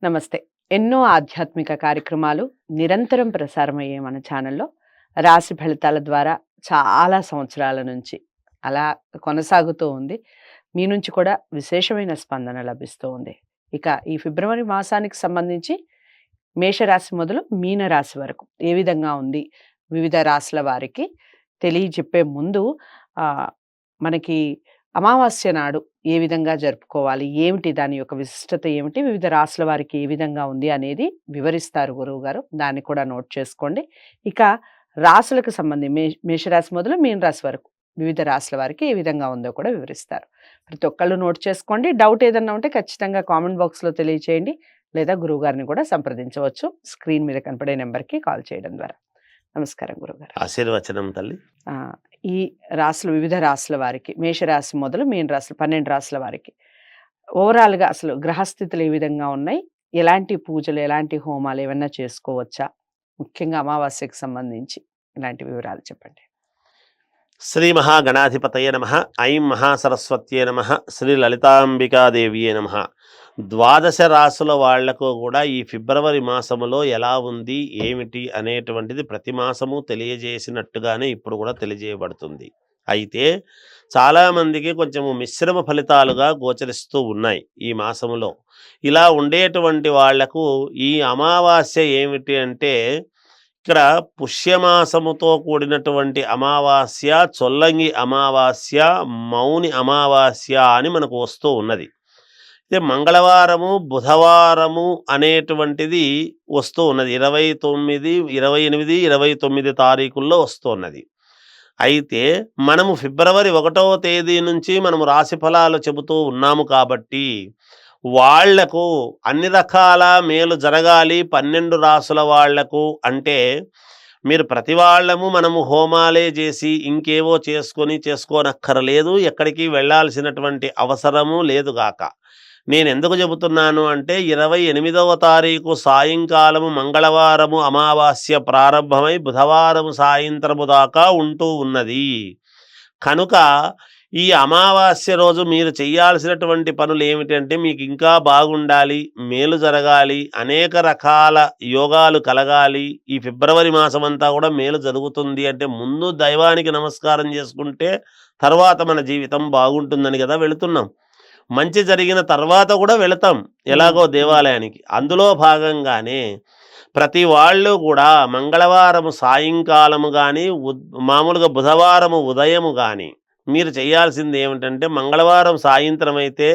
నమస్తే. ఎన్నో ఆధ్యాత్మిక కార్యక్రమాలు నిరంతరం ప్రసారమయ్యే మన ఛానల్‌లో రాశి ఫలితాల ద్వారా చాలా సంవత్సరాల నుంచి అలా కొనసాగుతూ ఉంది. మీ నుంచి కూడా విశేషమైన స్పందన లభిస్తూ ఉంది. ఇక ఈ ఫిబ్రవరి మాసానికి సంబంధించి మేషరాశి మొదలు మీనరాశి వరకు ఏ విధంగా ఉంది? వివిధ రాశుల వారికి తెలియజెప్పే ముందు మనకి అమావాస్య నాడు ఏ విధంగా జరుపుకోవాలి? ఏమిటి దాని యొక్క విశిష్టత ఏమిటి? వివిధ రాశుల వారికి ఏ విధంగా ఉంది అనేది వివరిస్తారు గురువుగారు. దాన్ని కూడా నోట్ చేసుకోండి. ఇక రాశులకు మేషరాశి మొదలు మీన రాశి వరకు వివిధ రాశుల వారికి ఏ విధంగా ఉందో కూడా వివరిస్తారు. ప్రతి ఒక్కళ్ళు నోట్ చేసుకోండి. డౌట్ ఏదన్నా ఉంటే ఖచ్చితంగా కామెంట్ బాక్స్‌లో తెలియచేయండి. లేదా గురువుగారిని కూడా సంప్రదించవచ్చు. స్క్రీన్ మీద కనపడే నెంబర్‌కి కాల్ చేయడం ద్వారా. నమస్కారం గురువుగారు. ఆశీర్వచనం తల్లి. ఈ రాశులు వివిధ రాశుల వారికి మేషరాశి మొదలు మీన రాశులు 12 రాశుల వారికి ఓవరాల్‌గా అసలు గ్రహస్థితులు ఏ విధంగా ఉన్నాయి? ఎలాంటి పూజలు, ఎలాంటి హోమాలు ఏమన్నా చేసుకోవచ్చా? ముఖ్యంగా అమావాస్యకి సంబంధించి ఇలాంటి వివరాలు చెప్పండి. శ్రీ మహాగణాధిపతయే నమః. ఐం మహాసరస్వత్యే నమః. శ్రీ లలితాంబికాదేవియే నమః. ద్వాదశ రాశుల వాళ్లకు కూడా ఈ ఫిబ్రవరి మాసములో ఎలా ఉంది, ఏమిటి అనేటువంటిది ప్రతి మాసము తెలియజేసినట్టుగానే ఇప్పుడు కూడా తెలియజేయబడుతుంది. అయితే చాలామందికి కొంచెము మిశ్రమ ఫలితాలుగా గోచరిస్తూ ఉన్నాయి ఈ మాసములో. ఇలా ఉండేటువంటి వాళ్లకు ఈ అమావాస్య ఏమిటి అంటే, ఇక్కడ పుష్యమాసముతో కూడినటువంటి అమావాస్య, చొల్లంగి అమావాస్య, మౌని అమావాస్య అని మనకు వస్తూ ఉన్నది. అయితే మంగళవారము, బుధవారము అనేటువంటిది వస్తూ ఉన్నది. 29, 28, 29 తారీఖుల్లో వస్తూ ఉన్నది. అయితే మనము ఫిబ్రవరి 1వ తేదీ నుంచి మనము రాశి ఫలాలు చెబుతూ ఉన్నాము కాబట్టి వాళ్లకు అన్ని రకాల మేలు జరగాలి 12 రాసుల వాళ్లకు అంటే మీరు ప్రతి వాళ్ళము మనము హోమాలే చేసి ఇంకేవో చేసుకోనక్కరలేదు. ఎక్కడికి వెళ్ళాల్సినటువంటి అవసరము లేదుగాక. నేను ఎందుకు చెబుతున్నాను అంటే 28వ తారీఖు సాయంకాలము మంగళవారము అమావాస్య ప్రారంభమై బుధవారము సాయంత్రము దాకా ఉంటూ ఉన్నది. కనుక ఈ అమావాస్య రోజు మీరు చేయాల్సినటువంటి పనులు ఏమిటంటే, మీకు ఇంకా బాగుండాలి, మేలు జరగాలి, అనేక రకాల యోగాలు కలగాలి, ఈ ఫిబ్రవరి మాసం అంతా కూడా మేలు జరుగుతుంది అంటే ముందు దైవానికి నమస్కారం చేసుకుంటే తర్వాత మన జీవితం బాగుంటుందని కదా వెళుతున్నాం. మంచి జరిగిన తర్వాత కూడా వెళతాం ఎలాగో దేవాలయానికి. అందులో భాగంగానే ప్రతి వాళ్ళు కూడా మంగళవారము సాయంకాలము కానీ మామూలుగా బుధవారము ఉదయము కానీ మీరు చేయాల్సింది ఏమిటంటే, మంగళవారం సాయంత్రం అయితే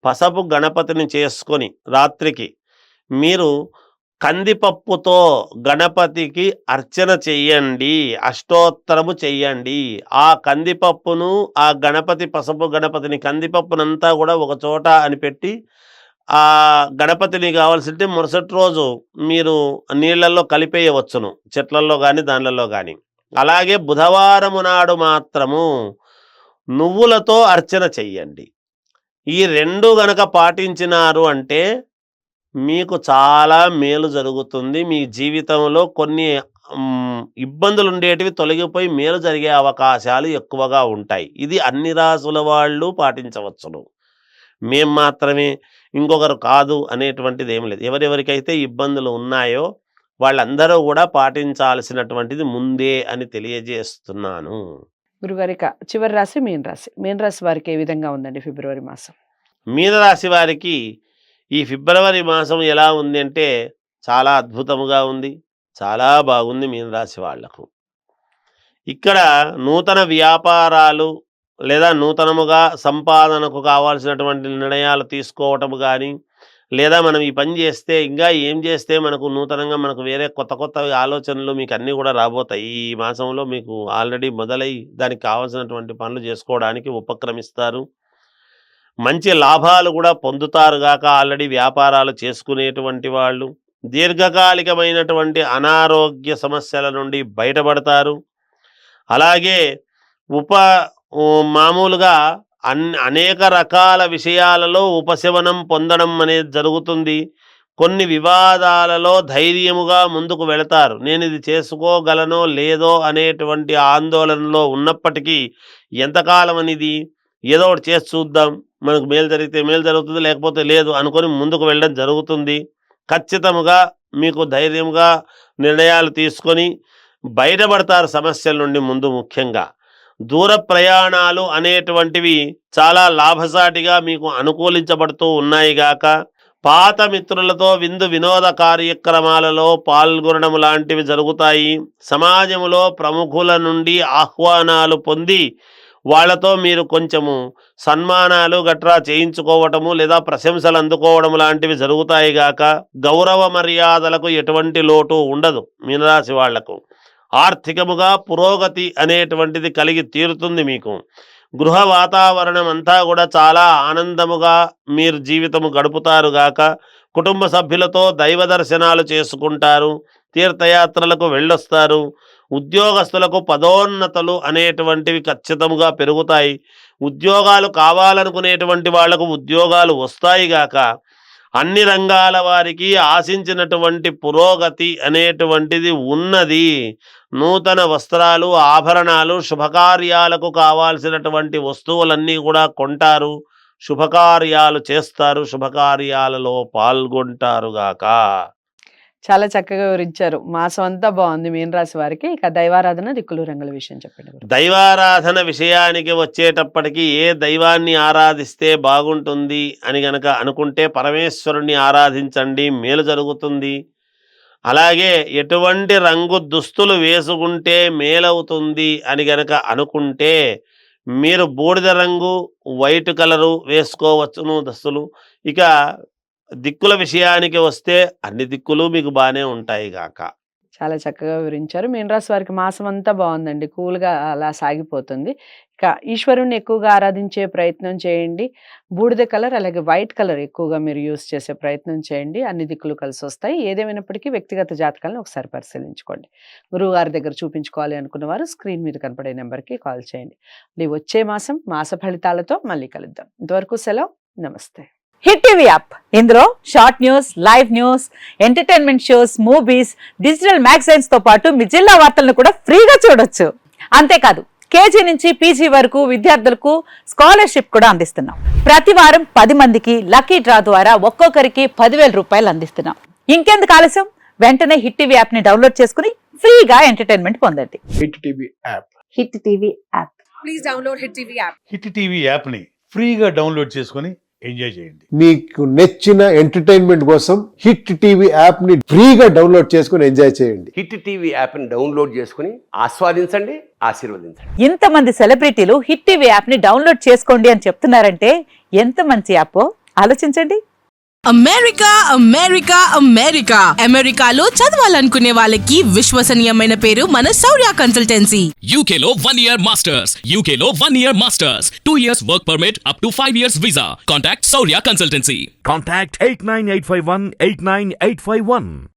పసపు గణపతిని చేసుకొని రాత్రికి మీరు కందిపప్పుతో గణపతికి అర్చన చెయ్యండి, అష్టోత్తరము చెయ్యండి. ఆ కందిపప్పును, ఆ గణపతి పసపు గణపతిని, కందిపప్పునంతా కూడా ఒక చోట అని పెట్టి ఆ గణపతిని కావాల్సింటే మరుసటి రోజు మీరు నీళ్లలో కలిపేయవచ్చును, చెట్లలో కానీ దానిలలో కానీ. అలాగే బుధవారము నాడు మాత్రము నువ్వులతో అర్చన చెయ్యండి. ఈ 2 గనక పాటించినారు అంటే మీకు చాలా మేలు జరుగుతుంది. మీ జీవితంలో కొన్ని ఇబ్బందులు ఉండేటివి తొలగిపోయి మేలు జరిగే అవకాశాలు ఎక్కువగా ఉంటాయి. ఇది అన్ని రాసుల వాళ్ళు పాటించవచ్చును. మేము మాత్రమే, ఇంకొకరు కాదు అనేటువంటిది ఏం లేదు. ఎవరెవరికైతే ఇబ్బందులు ఉన్నాయో వాళ్ళందరూ కూడా పాటించాల్సినటువంటిది ముందే అని తెలియజేస్తున్నాను. గురుగారిక చివరి రాశి మీన రాశి. మీన రాశి వారికి ఏ విధంగా ఉందండి ఫిబ్రవరి మాసం? మీనరాశి వారికి ఈ ఫిబ్రవరి మాసం ఎలా ఉంది అంటే చాలా అద్భుతముగా ఉంది, చాలా బాగుంది మీనరాశి వాళ్లకు. ఇక్కడ నూతన వ్యాపారాలు లేదా నూతనముగా సంపాదనకు కావాల్సినటువంటి నిర్ణయాలు తీసుకోవటము కానీ, లేదా మనం ఈ పని చేస్తే ఇంకా ఏం చేస్తే మనకు నూతనంగా మనకు వేరే కొత్త కొత్త ఆలోచనలు మీకు అన్నీ కూడా రాబోతాయి. ఈ మాసంలో మీకు ఆల్రెడీ మొదలై దానికి కావాల్సినటువంటి పనులు చేసుకోవడానికి ఉపక్రమిస్తారు. మంచి లాభాలు కూడా పొందుతారు గాక. ఆల్రెడీ వ్యాపారాలు చేసుకునేటువంటి వాళ్ళు దీర్ఘకాలికమైనటువంటి అనారోగ్య సమస్యల నుండి బయటపడతారు. అలాగే మామూలుగా అనేక రకాల విషయాలలో ఉపశమనం పొందడం అనేది జరుగుతుంది. కొన్ని వివాదాలలో ధైర్యముగా ముందుకు వెళతారు. నేను ఇది చేసుకోగలనో లేదో అనేటువంటి ఆందోళనలో ఉన్నప్పటికీ ఎంతకాలం అనేది ఏదో ఒకటి చేసి చూద్దాం, మనకు మేలు జరిగితే మేలు జరుగుతుంది, లేకపోతే లేదు అనుకొని ముందుకు వెళ్ళడం జరుగుతుంది. ఖచ్చితముగా మీకు ధైర్యంగా నిర్ణయాలు తీసుకొని బయటపడతారు సమస్యల నుండి. ముందు ముఖ్యంగా దూర ప్రయాణాలు అనేటువంటివి చాలా లాభసాటిగా మీకు అనుకూలించబడుతూ ఉన్నాయి గాక, పాత మిత్రులతో విందు వినోద కార్యక్రమాలలో పాల్గొనడం లాంటివి జరుగుతాయి. సమాజంలో ప్రముఖుల నుండి ఆహ్వానాలు పొంది వాళ్ళతో మీరు కొంచెము సన్మానాలు గట్రా చేయించుకోవటము లేదా ప్రశంసలు అందుకోవడం లాంటివి జరుగుతాయి గాక, గౌరవ మర్యాదలకు ఎటువంటి లోటు ఉండదు మీనరాశి వాళ్లకు. ఆర్థికముగా పురోగతి అనేటువంటిది కలిగి తీరుతుంది మీకు. గృహ వాతావరణం అంతా కూడా చాలా ఆనందముగా మీరు జీవితము గడుపుతారు గాక, కుటుంబ సభ్యులతో దైవ దర్శనాలు చేసుకుంటారు, తీర్థయాత్రలకు వెళ్ళొస్తారు. ఉద్యోగస్తులకు పదోన్నతులు అనేటువంటివి ఖచ్చితంగా పెరుగుతాయి. ఉద్యోగాలు కావాలనుకునేటువంటి వాళ్లకు ఉద్యోగాలు వస్తాయి గాక, అన్ని రంగాల వారికి ఆశించినటువంటి పురోగతి అనేటువంటిది ఉన్నది. నూతన వస్త్రాలు, ఆభరణాలు, శుభకార్యాలకు కావాల్సినటువంటి వస్తువులన్నీ కూడా కొంటారు, శుభకార్యాలు చేస్తారు, శుభకార్యాలలో పాల్గొంటారుగాక. చాలా చక్కగా వివరించారు. మాసం అంతా బాగుంది మీనరాశి వారికి. ఇక దైవారాధన, దిక్కులు రంగుల విషయం చెప్పండి. దైవారాధన విషయానికి వచ్చేటప్పటికి ఏ దైవాన్ని ఆరాధిస్తే బాగుంటుంది అని గనక అనుకుంటే పరమేశ్వరుణ్ణి ఆరాధించండి, మేలు జరుగుతుంది. అలాగే ఎటువంటి రంగు దుస్తులు వేసుకుంటే మేలవుతుంది అని గనక అనుకుంటే మీరు బూడిద రంగు, వైట్ కలరు వేసుకోవచ్చును దుస్తులు. ఇక దిక్కుల విషయానికి వస్తే అన్ని దిక్కులు మీకు బాగానే ఉంటాయి గాక. చాలా చక్కగా వివరించారు. మీనరాశి వారికి మాసం అంతా బాగుందండి, కూల్గా అలా సాగిపోతుంది. ఇక ఈశ్వరుణ్ణి ఎక్కువగా ఆరాధించే ప్రయత్నం చేయండి. బూడిద కలర్ అలాగే వైట్ కలర్ ఎక్కువగా మీరు యూస్ చేసే ప్రయత్నం చేయండి. అన్ని దిక్కులు కలిసి వస్తాయి. ఏదేమైనప్పటికీ వ్యక్తిగత జాతకాలను ఒకసారి పరిశీలించుకోండి. గురువు గారి దగ్గర చూపించుకోవాలి అనుకున్న వారు స్క్రీన్ మీద కనపడే నెంబర్కి కాల్ చేయండి. వచ్చే మాసం మాస ఫలితాలతో మళ్ళీ కలుద్దాం. ఇంతవరకు సెలవు, నమస్తే. హిట్ టీవీ యాప్, ఇందులో short news, live news, entertainment shows, movies, digital magazines తో పాటు మీ జిల్లా వార్తలను కూడా ఫ్రీగా చూడొచ్చు. అంతేకాదు కేజీ నుంచి పీజీ వరకు విద్యార్థులకు స్కాలర్షిప్ కూడా అందిస్తున్నాం. ప్రతి వారం 10 మందికి లక్కీ డ్రా ద్వారా ఒక్కొక్కరికి 10,000 రూపాయలు అందిస్తున్నాం. ఇంకెందుకు ఆలస్యం, వెంటనే హిట్ టీవీ యాప్ ని డౌన్లోడ్ చేసుకుని ఫ్రీగా ఎంటర్టైన్మెంట్ పొందండి. Hit TV app. Hit TV app. Please download hit TV app. Hit TV app ని ఫ్రీగా డౌన్లోడ్ చేసుకొని ఎంజాయ్ చేయండి. మీకు నచ్చిన ఎంటర్టైన్మెంట్ కోసం హిట్ టీవీ యాప్ ని ఫ్రీగా డౌన్లోడ్ చేసుకొని ఎంజాయ్ చేయండి. హిట్ టీవీ యాప్ ని డౌన్లోడ్ చేసుకుని ఆస్వాదించండి, ఆశీర్వదించండి. ఇంతమంది సెలబ్రిటీలు హిట్ టీవీ యాప్ ని డౌన్లోడ్ చేసుకోండి అని చెప్తున్నారంటే ఎంత మంచి యాప్ ఆలోచించండి. అమెరికా అమెరికా అమెరికా అమెరికాలో చదవాలనుకునే వాళ్ళకి విశ్వసనీయమైన పేరు మన శౌర్య కన్సల్టెన్సీ. UK లో 1 year masters, UK లో 1 year masters, 2 years work permit up to 5 years visa. Contact Shaurya Consultancy. Contact 89851 89851.